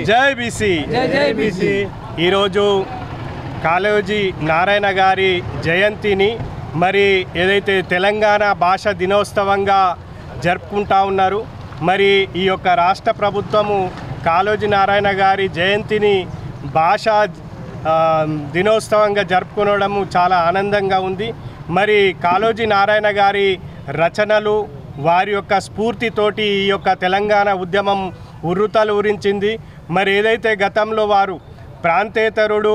జై బీసీ జై బీసీ ఈరోజు కాళోజీ నారాయణ గారి జయంతిని మరి ఏదైతే తెలంగాణ భాష దినోత్సవంగా జరుపుకుంటా ఉన్నారు. మరి ఈ యొక్క రాష్ట్ర ప్రభుత్వము కాళోజీ నారాయణ గారి జయంతిని భాషా దినోత్సవంగా జరుపుకోవడము చాలా ఆనందంగా ఉంది. మరి కాళోజీ నారాయణ గారి రచనలు వారి యొక్క స్ఫూర్తితోటి ఈ యొక్క తెలంగాణ ఉద్యమం ఉర్రుతలు ఊరించింది. మరి ఏదైతే గతంలో వారు ప్రాంతేతరుడు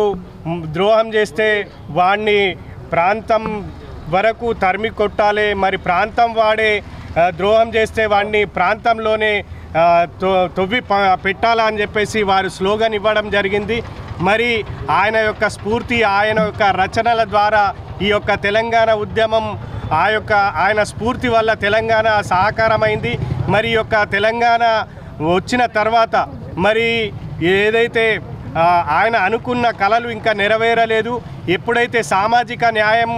ద్రోహం చేస్తే వాడిని ప్రాంతం వరకు తరిమి కొట్టాలి, మరి ప్రాంతం వాడే ద్రోహం చేస్తే వాడిని ప్రాంతంలోనే తొవ్వి పెట్టాలని చెప్పేసి వారు స్లోగన్ ఇవ్వడం జరిగింది. మరి ఆయన యొక్క స్ఫూర్తి, ఆయన యొక్క రచనల ద్వారా ఈ యొక్క తెలంగాణ ఉద్యమం ఆయన స్ఫూర్తి వల్ల తెలంగాణ సహకారమైంది. మరి ఈ యొక్క తెలంగాణ వచ్చిన తర్వాత మరి ఏదైతే ఆయన అనుకున్న కలలు ఇంకా నెరవేరలేదు. ఎప్పుడైతే సామాజిక న్యాయం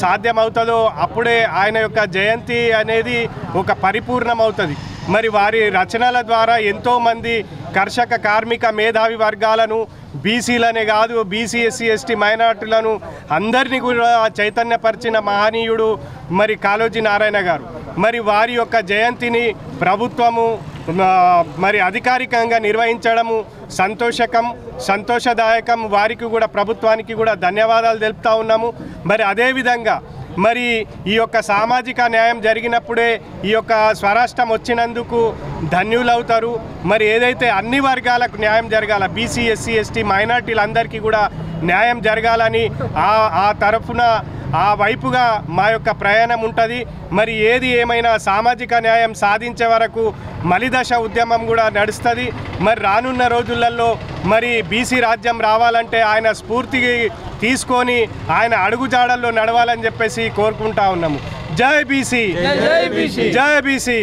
సాధ్యమవుతుందో అప్పుడే ఆయన యొక్క జయంతి అనేది ఒక పరిపూర్ణమవుతుంది. మరి వారి రచనల ద్వారా ఎంతోమంది కర్షక కార్మిక మేధావి వర్గాలను, బీసీలనే కాదు బీసీ ఎస్సీ ఎస్టీ మైనార్టీలను అందరినీ కూడా చైతన్యపరిచిన మహనీయుడు మరి కాళోజీ నారాయణ గారు. మరి వారి యొక్క జయంతిని ప్రభుత్వము మరి అధికారికంగా నిర్వహించడము సంతోషదాయకం. వారికి కూడా ప్రభుత్వానికి కూడా ధన్యవాదాలు తెలుపుతా ఉన్నాము. మరి అదేవిధంగా మరి ఈ యొక్క సామాజిక న్యాయం జరిగినప్పుడే ఈ యొక్క స్వరాష్ట్రం వచ్చినందుకు ధన్యులవుతారు. మరి ఏదైతే అన్ని వర్గాలకు న్యాయం జరగాల, బీసీ ఎస్సీ ఎస్టీ మైనార్టీలందరికీ కూడా న్యాయం జరగాలని ఆ తరఫున ఆ వైపుగా మా యొక్క ప్రయాణం ఉంటుంది. మరి ఏది ఏమైనా సామాజిక న్యాయం సాధించే వరకు మలిదశ ఉద్యమం కూడా నడుస్తుంది. మరి రానున్న రోజులలో మరి బీసీ రాజ్యం రావాలంటే ఆయన స్ఫూర్తి తీసుకొని ఆయన అడుగుజాడల్లో నడవాలని చెప్పేసి కోరుకుంటా ఉన్నాము. జై బీసీ, జై బీసీ.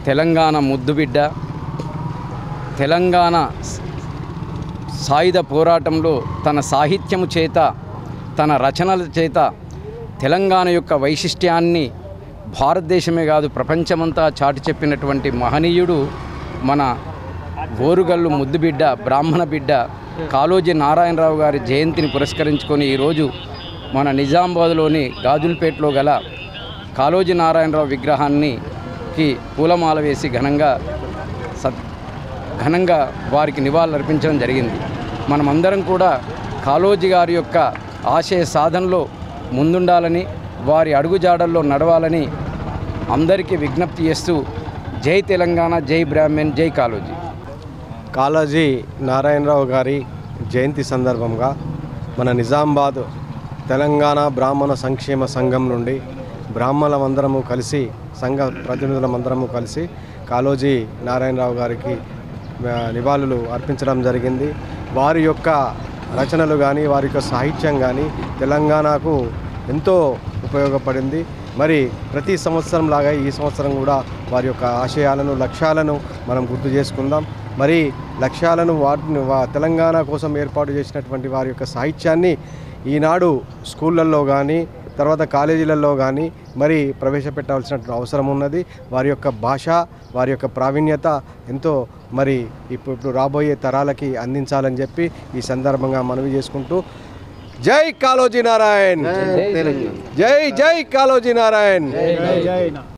తెలంగాణ ముద్దుబిడ్డ, తెలంగాణ సాయుధ పోరాటంలో తన సాహిత్యము చేత, తన రచనల చేత తెలంగాణ యొక్క వైశిష్ట్యాన్ని భారతదేశమే కాదు ప్రపంచమంతా చాటి చెప్పినటువంటి మహనీయుడు మన ఓరుగల్లు ముద్దుబిడ్డ, బ్రాహ్మణ బిడ్డ కాళోజీ నారాయణరావు గారి జయంతిని పురస్కరించుకొని ఈరోజు మన నిజామాబాద్లోని గాజులపేటలో గల కాళోజీ నారాయణరావు విగ్రహానికి పూలమాల వేసి ఘనంగా వారికి నివాళులర్పించడం జరిగింది. మనమందరం కూడా కాళోజీ గారి యొక్క ఆశయ సాధనలో ముందుండాలని, వారి అడుగుజాడల్లో నడవాలని అందరికీ విజ్ఞప్తి చేస్తూ జై తెలంగాణ, జై బ్రాహ్మణ్, జై కాళోజీ. కాళోజీ నారాయణరావు గారి జయంతి సందర్భంగా మన నిజామాబాద్ తెలంగాణ బ్రాహ్మణ సంక్షేమ సంఘం నుండి బ్రాహ్మణులందరము కలిసి, సంఘ ప్రతినిధులందరము కలిసి కాళోజీ నారాయణరావు గారికి నివాళులు అర్పించడం జరిగింది. వారి యొక్క రచనలు కానీ, వారి యొక్క సాహిత్యం కానీ తెలంగాణకు ఎంతో ఉపయోగపడింది. మరి ప్రతి సంవత్సరం లాగా ఈ సంవత్సరం కూడా వారి యొక్క ఆశయాలను, లక్ష్యాలను మనం గుర్తు చేసుకుందాం. మరి లక్ష్యాలను తెలంగాణ కోసం ఏర్పాటు చేసినటువంటి వారి యొక్క సాహిత్యాన్ని ఈనాడు స్కూళ్ళల్లో కానీ, తర్వాత కాలేజీలలో కానీ మరి ప్రవేశపెట్టవలసిన అవసరం ఉన్నది. వారి యొక్క భాష, వారి యొక్క ప్రావీణ్యత ఎంతో మరి ఇప్పుడు రాబోయే తరాలకి అందించాలని చెప్పి ఈ సందర్భంగా మనవి చేసుకుంటూ జై కాళోజీ నారాయణ్, జై జై కాళోజీ నారాయణ్.